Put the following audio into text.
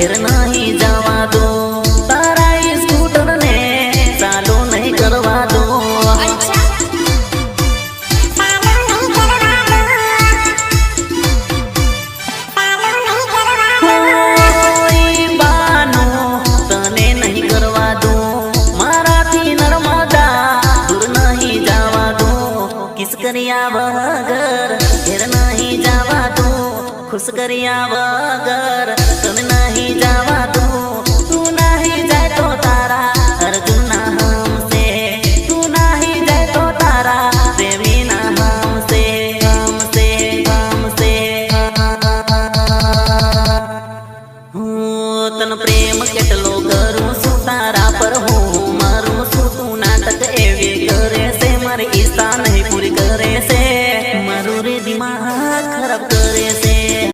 घेर नहीं जावा दो तारा स्कूटर ने चालू नहीं करवा दो किस करिया बगर घेर नहीं जावा दो खुश करिया बगर तुम